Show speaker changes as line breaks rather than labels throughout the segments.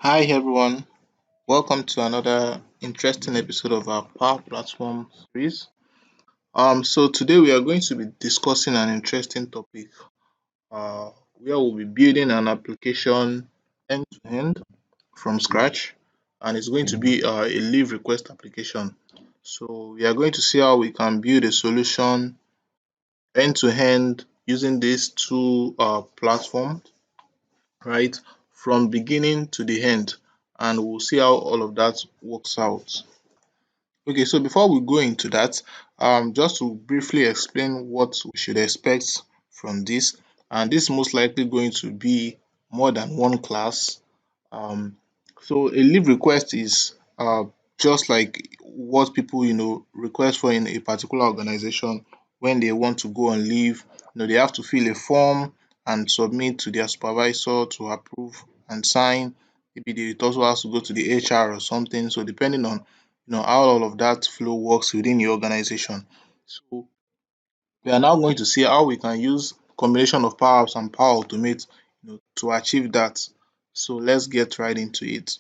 Hi everyone, welcome to another interesting episode of our Power Platform series. So today we are going to be discussing an interesting topic uh, where we'll be building an application end to end from scratch, and it's going to be a leave request application. So we are going to see how we can build a solution end to end using these two platforms, right, from beginning to the end, and we'll see how all of that works out. Okay, so before we go into that, just to briefly explain what we should expect from this, and this is most likely going to be more than one class. um, so a leave request is just like what people request for in a particular organization when they want to go on leave. They have to fill a form and submit to their supervisor to approve and sign. Maybe it also has to go to the HR or something. So depending on how all of that flow works within the organization. So we are now going to see how we can use combination of Power Apps and Power Automate to achieve that. So let's get right into it.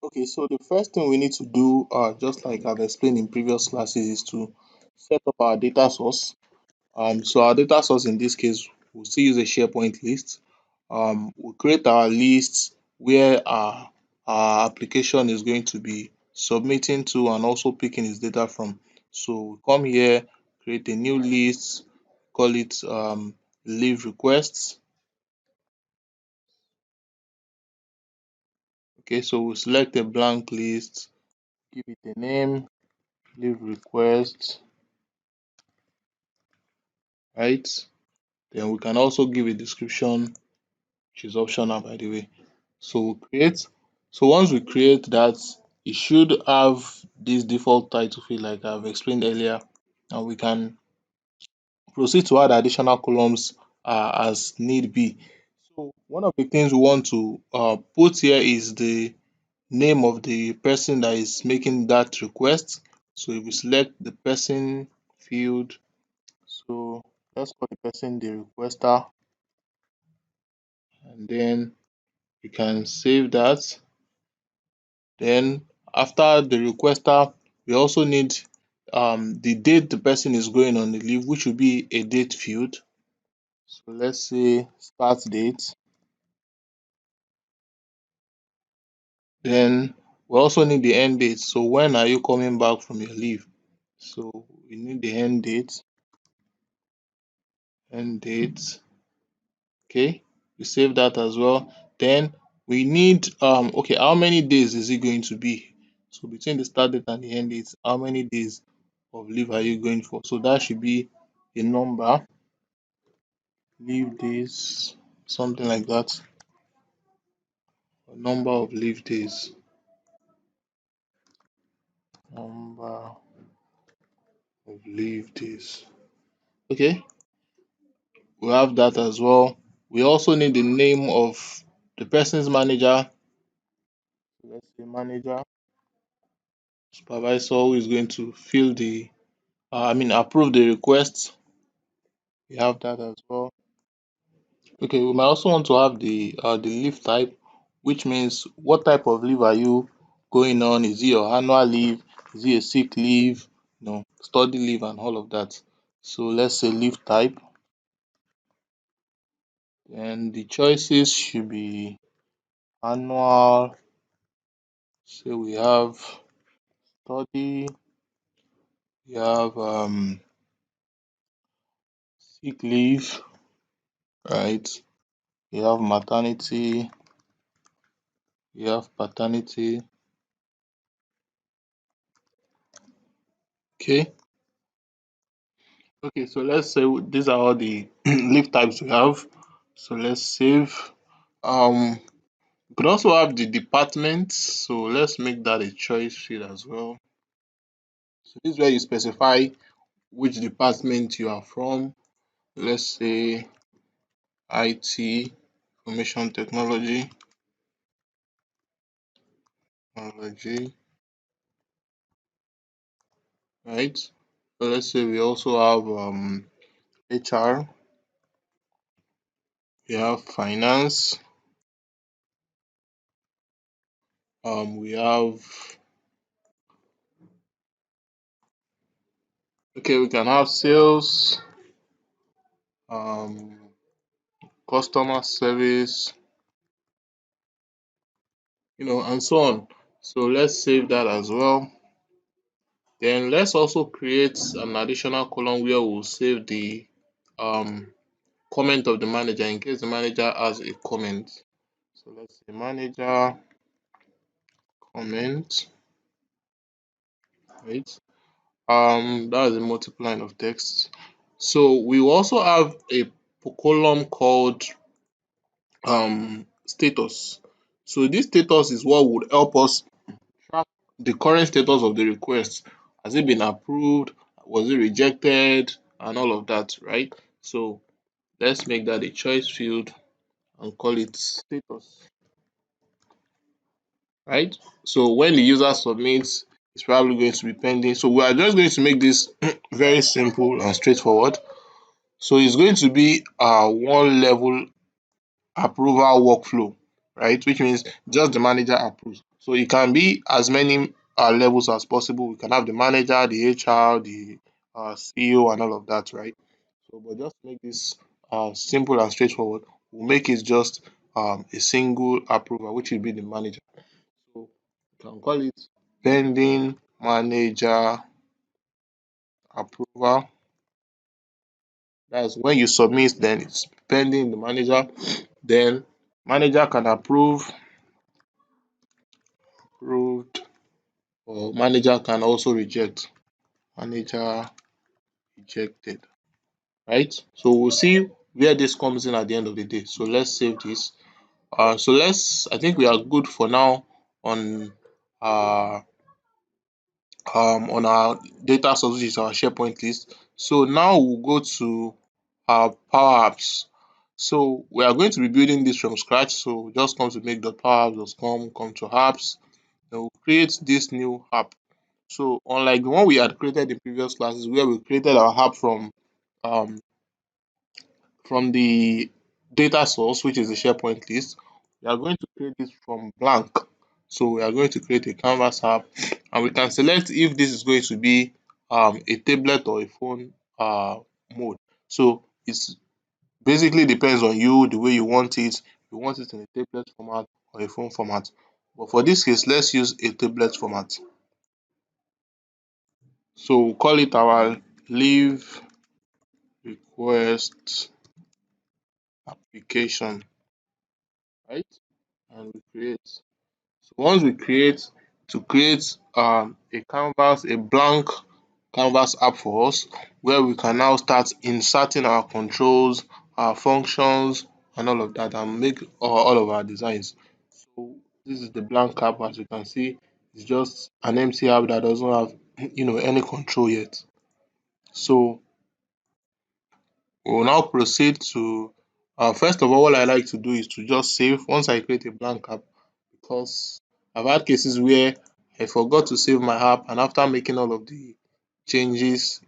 Okay, so the first thing we need to do, just like I've explained in previous classes, is to set up our data source. So our data source in this case, we'll still use a SharePoint list. We'll create our list where our application is going to be submitting to and also picking its data from. So we come here, create a new list, call it leave requests. Okay, so we'll select a blank list, give it a name, leave request, right? Then we can also give a description, which is optional by the way. So we'll create. So once we create that, it should have this default title field like I've explained earlier, and we can proceed to add additional columns as need be. So one of the things we want to put here is the name of the person that is making that request. So if we select the person field, so let's call the person the requester, and then you can save that. Then after the requester, we also need the date the person is going on the leave, which will be a date field. So let's say start date. Then we also need the end date. So when are you coming back from your leave? So we need the end date. End date. Okay, we save that as well. Then we need okay, how many days is it going to be? So between the start date and the end date, how many days of leave are you going for? So that should be a number, leave days, something like that. A number of leave days. Number of leave days. Okay, we have that as well. We also need the name of the person's manager. Let's say manager, supervisor who is going to fill the approve the request. We have that as well. Okay, we might also want to have the leave type, which means what type of leave are you going on? Is it your annual leave? Is it a sick leave? Study leave and all of that. So let's say leave type, and the choices should be annual. Say we have study, we have sick leave, right? We have maternity, we have paternity. Okay. Okay, so let's say these are all the leaf types we have. So let's save. We could also have the department. So let's make that a choice field as well. So this is where you specify which department you are from. Let's say IT, information technology, right? So let's say we also have HR, we have finance, We have, okay, we can have sales, um, customer service, and so on. So let's save that as well. Then let's also create an additional column where we'll save the um, comment of the manager in case the manager has a comment. So let's say manager comment, right? That is a multiple line of text. So we also have a column called status. So this status is what would help us track the current status of the request. Has it been approved? Was it rejected? And all of that, right? So let's make that a choice field and call it status, right? So when the user submits, it's probably going to be pending. So we are just going to make this very simple and straightforward. So it's going to be a one level approval workflow, right? Which means just the manager approves. So it can be as many levels as possible. We can have the manager, the HR, the CEO, and all of that, right? So, but just to make this simple and straightforward, we'll make it just a single approval, which will be the manager. So you can call it pending manager approval. That's when you submit, then it's pending the manager. Then manager can approve, approved, or manager can also reject. Manager rejected, right? So we'll see where this comes in at the end of the day. So let's save this. I think we are good for now on uh on our data source, which is our SharePoint list. So now we'll go to our Power Apps. So we are going to be building this from scratch. So just come to make.powerapps.com, come to apps, then we'll create this new app. So unlike the one we had created in previous classes where we created our app um, from the data source, which is the SharePoint list, we are going to create this from blank. So we are going to create a Canvas app and we can select if this is going to be a tablet or a phone mode. So it's basically depends on you, the way you want it. You want it in a tablet format or a phone format. But for this case, let's use a tablet format. So we'll call it our leave request application, right? And we create. So once we create, to create a blank canvas app for us, where we can now start inserting our controls, our functions, and all of that, and make all of our designs. So this is the blank app. As you can see, it's just an empty app that doesn't have any control yet. So we'll now proceed to first of all, what I like to do is to just save once I create a blank app, because I've had cases where I forgot to save my app, and after making all of the changes,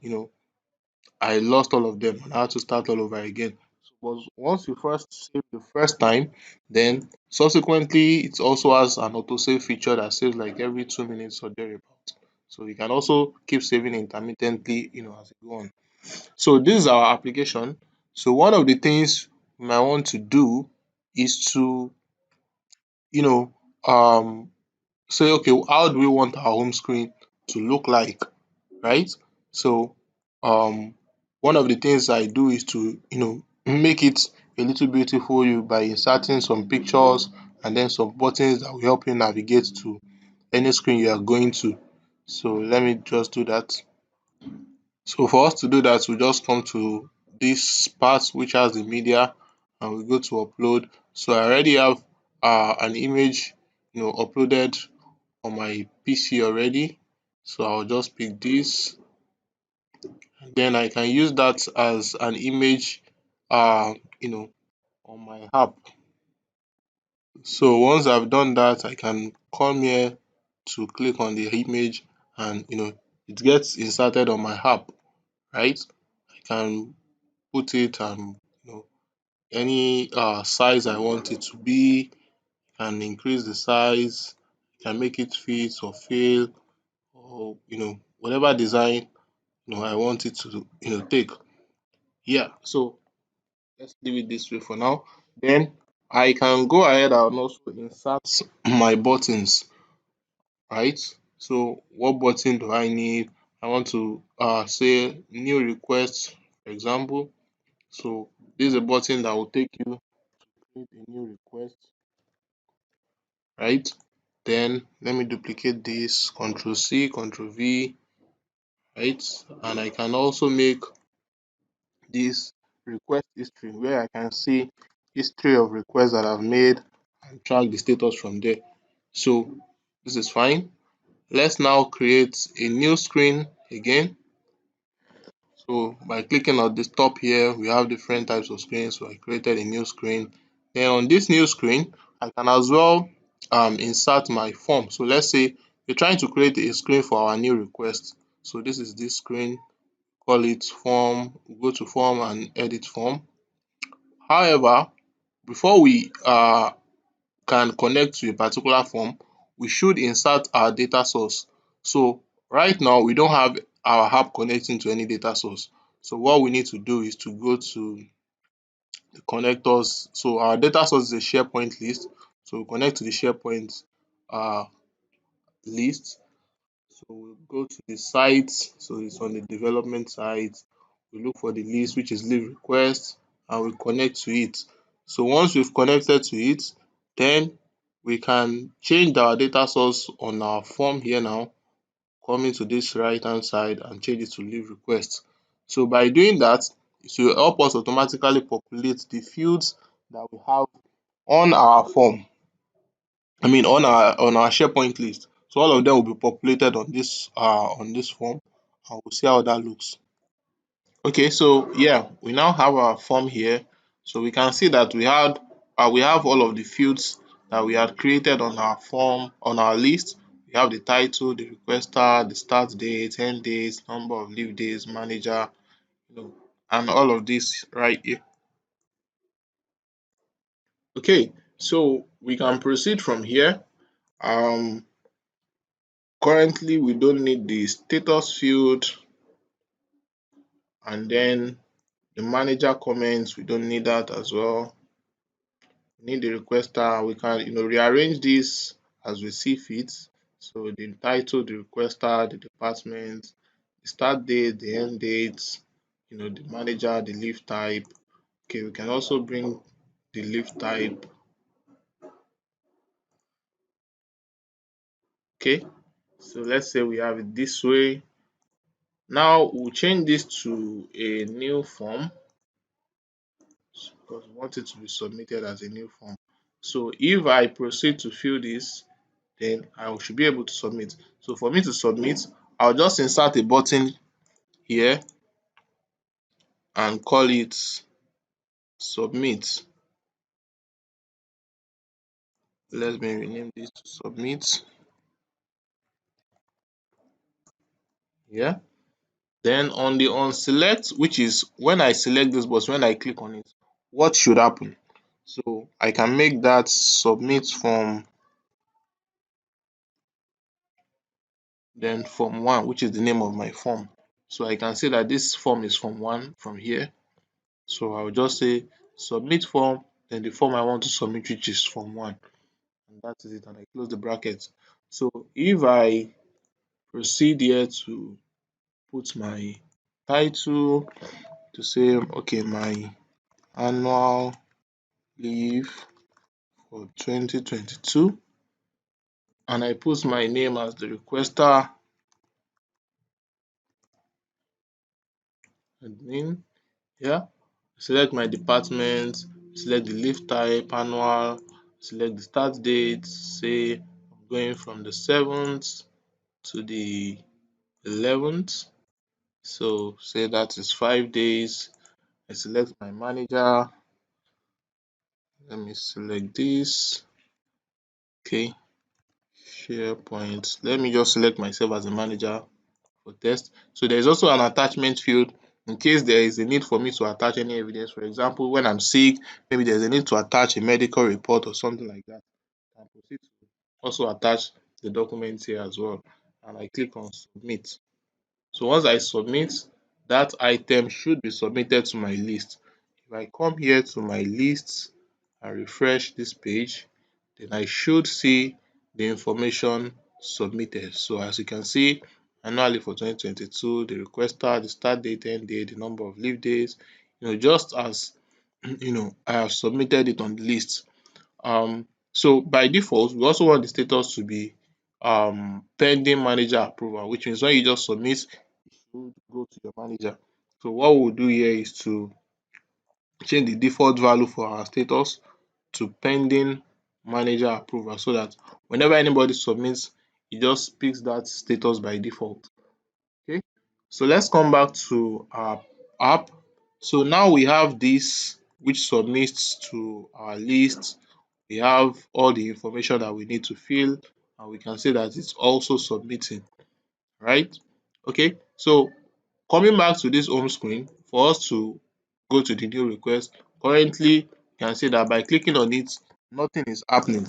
I lost all of them and I had to start all over again. So but once you first save the first time, then subsequently it also has an autosave feature that saves like every 2 minutes or thereabout. So you can also keep saving intermittently, as you go on. So this is our application. So one of the things we might want to do is to, you know, um, say, okay, how do we want our home screen to look like, right? So one of the things I do is to, make it a little beautiful you by inserting some pictures and then some buttons that will help you navigate to any screen you are going to. So let me just do that. So for us to do that, we just come to this part which has the media and we go to upload. So I already have an image uploaded on my PC already. So I'll just pick this. Then I can use that as an image on my app. So once I've done that, I can come here to click on the image and it gets inserted on my app, right? I can put it and any size I want it to be, and increase the size, can make it fit or fail, or whatever design I want it to take. Yeah, so let's leave it this way for now. Then I can go ahead and also insert my buttons, right? So what button do I need? I want to say new request, for example. So this is a button that will take you to create a new request, right? Then let me duplicate this, Control C, Control V, right? And I can also make this request history where I can see history of requests that I've made and track the status from there. So this is fine. Let's now create a new screen again. So by clicking on this top here, we have different types of screens. So I created a new screen. Then on this new screen, I can as well insert my form. So let's say we're trying to create a screen for our new request. So this is this screen, call it form, go to form and edit form. However, before we can connect to a particular form, we should insert our data source. So right now, we don't have our app connecting to any data source. So what we need to do is to go to the connectors. So our data source is a SharePoint list. So we connect to the SharePoint uh, list. So we'll go to the site. So it's on the development site. We look for the list, which is leave request, and we connect to it. So once we've connected to it, then we can change our data source on our form here now, coming to this right hand side and change it to leave request. So by doing that, it will help us automatically populate the fields that we have on our form. On our SharePoint list. So all of them will be populated on this form, and we'll see how that looks. Okay, so yeah, we now have our form here. So we can see that we have all of the fields that we had created on our form, on our list. We have the title, the requester, the start date, end date, number of leave days, manager, and all of this right here. Okay, so we can proceed from here. Um, Currently, we don't need the status field, and then the manager comments, we don't need that as well. We need the requester. We can rearrange this as we see fit. So the title, the requester, the department, the start date, the end date, the manager, the leave type. Okay, we can also bring the leave type. Okay, so let's say we have it this way. Now we'll change this to a new form because we want it to be submitted as a new form. So if I proceed to fill this, then I should be able to submit. So for me to submit, I'll just insert a button here and call it submit. Let me rename this to submit. Yeah. Then on the on select, which is when I select this button, when I click on it, what should happen? So I can make that submit from then form 1, which is the name of my form. So I can say that this form is form 1 from here. So I'll just say submit form, then the form I want to submit, which is form 1. And that is it, and I close the bracket. So if I proceed here to put my title, to say, okay, my annual leave for 2022, and I put my name as the requester, admin, yeah, select my department, select the leave type, annual, select the start date, say I'm going from the 7th to the 11th. So say that is 5 days. I select my manager. Let me select this. Okay, SharePoint. Let me just select myself as a manager for test. So there's also an attachment field in case there is a need for me to attach any evidence. For example, when I'm sick, maybe there's a need to attach a medical report or something like that. I proceed also attach the document here as well, and I click on submit. So once I submit, that item should be submitted to my list. If I come here to my list and refresh this page, then I should see the information submitted. So as you can see, annually for 2022, the requester, the start date, end date, the number of leave days, just as I have submitted it on the list. So by default, we also want the status to be pending manager approval, which means when you just submit, you go to your manager. So what we'll do here is to change the default value for our status to pending manager approval, so that whenever anybody submits, it just picks that status by default. Okay, so let's come back to our app. So now we have this which submits to our list. We have all the information that we need to fill, and we can see that it's also submitting, right? Okay, so coming back to this home screen, for us to go to the new request, currently you can see that by clicking on it, nothing is happening,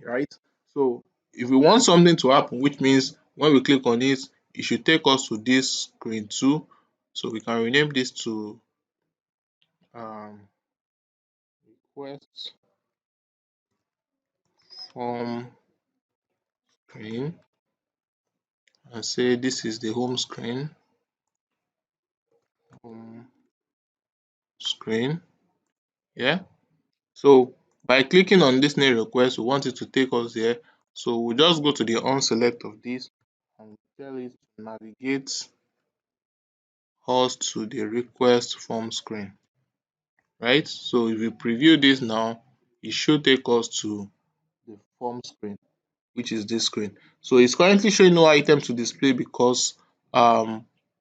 right? So if we want something to happen, which means when we click on it, it should take us to this screen too. So we can rename this to um, request form screen, and say this is the home home screen. Yeah. So by clicking on this new request, we want it to take us there. So we'll just go to the unselect of this and tell it to navigate us to the request form screen, right? So if we preview this now, it should take us to the form screen, which is this screen. So it's currently showing no item to display because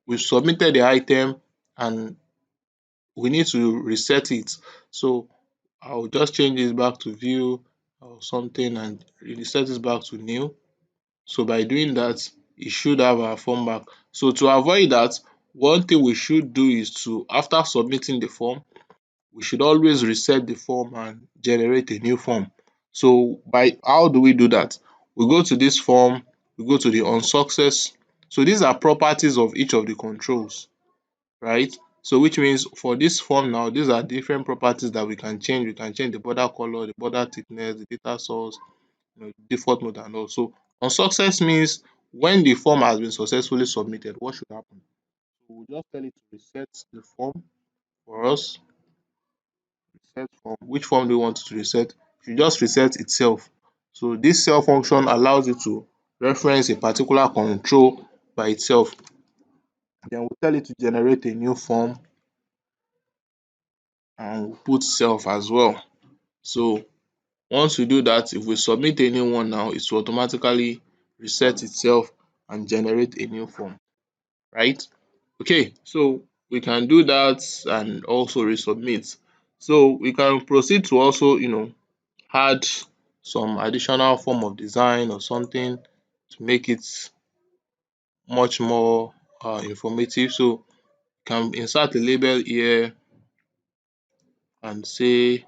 we've submitted the item and we need to reset it. So I'll just change this back to view or something and reset this back to new. So by doing that, it should have our form back. So to avoid that, one thing we should do is to, after submitting the form, we should always reset the form and generate a new form. So by how do we do that? We go to this form, we go to the on success. So these are properties of each of the controls, right? So which means for this form now, these are different properties that we can change. We can change the border color, the border thickness, the data source, default mode and all. So on success means when the form has been successfully submitted, what should happen? So we'll just tell it to reset the form for us. Reset form. Which form do we want it to reset? It should just reset itself. So this cell function allows you to reference a particular control by itself. Then we'll tell it to generate a new form and we'll put self as well. So once we do that, if we submit a new one now, it will automatically reset itself and generate a new form, right? Okay, so we can do that and also resubmit. So we can proceed to also, add some additional form of design or something to make it much more informative. So you can insert a label here and say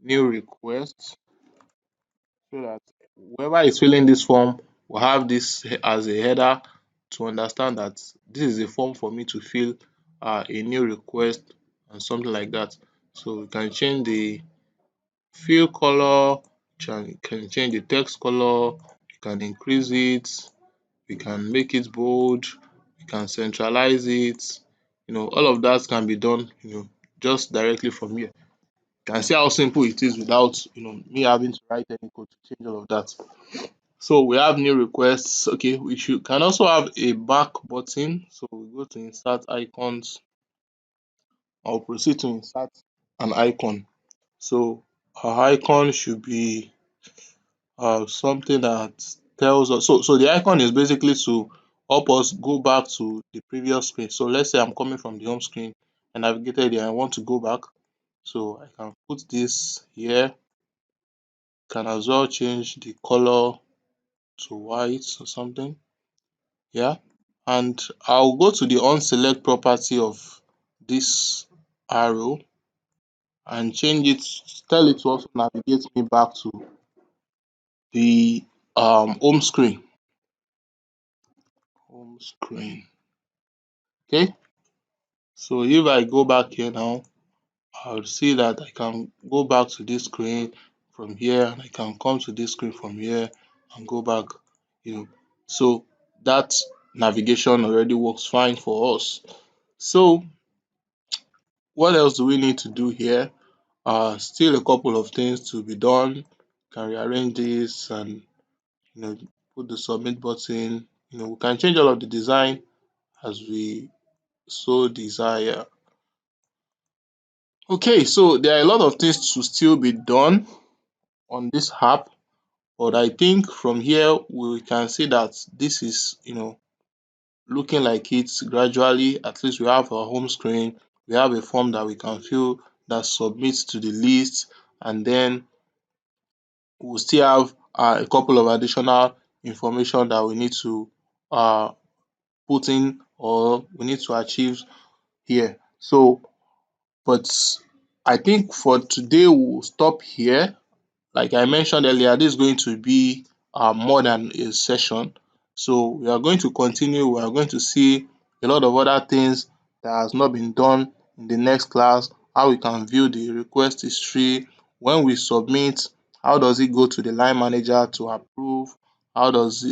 new request, so that whoever is filling this form will have this as a header to understand that this is a form for me to fill a new request and something like that. So we can change the fill color, can change the text color, you can increase it, we can make it bold, we can centralize it, all of that can be done, just directly from here. You can see how simple it is without me having to write any code to change all of that. So we have new requests. Okay, we should can also have a back button. So we go to insert icons. I'll proceed to insert an icon. So our icon should be something that tells us. So the icon is basically to help us go back to the previous screen. So let's say I'm coming from the home screen and navigated here. I want to go back. So I can put this here. Can as well change the color to white or something. Yeah. And I'll go to the unselect property of this arrow and change it, tell it to also navigate me back to the home screen. Home screen. Okay. So if I go back here now, I'll see that I can go back to this screen from here, and I can come to this screen from here and go back, you know. So that navigation already works fine for us. So what else do we need to do here? Still a couple of things to be done. Can rearrange this and put the submit button. We can change all of the design as we so desire. Okay, so there are a lot of things to still be done on this app, but I think from here we can see that this is looking like it's gradually. At least we have our home screen, we have a form that we can fill that submits to the list, and then we'll still have a couple of additional information that we need to uh, put in or we need to achieve here. So, but I think for today we'll stop here. Like I mentioned earlier, this is going to be more than a session. So we are going to continue. We are going to see a lot of other things that has not been done in the next class, how we can view the request history, when we submit, how does it go to the line manager to approve, how does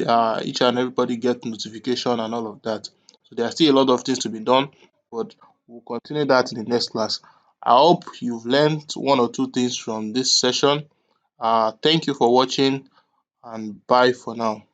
each and everybody get notification and all of that. So there are still a lot of things to be done, but we'll continue that in the next class. I hope you've learned one or two things from this session. Thank you for watching, and bye for now.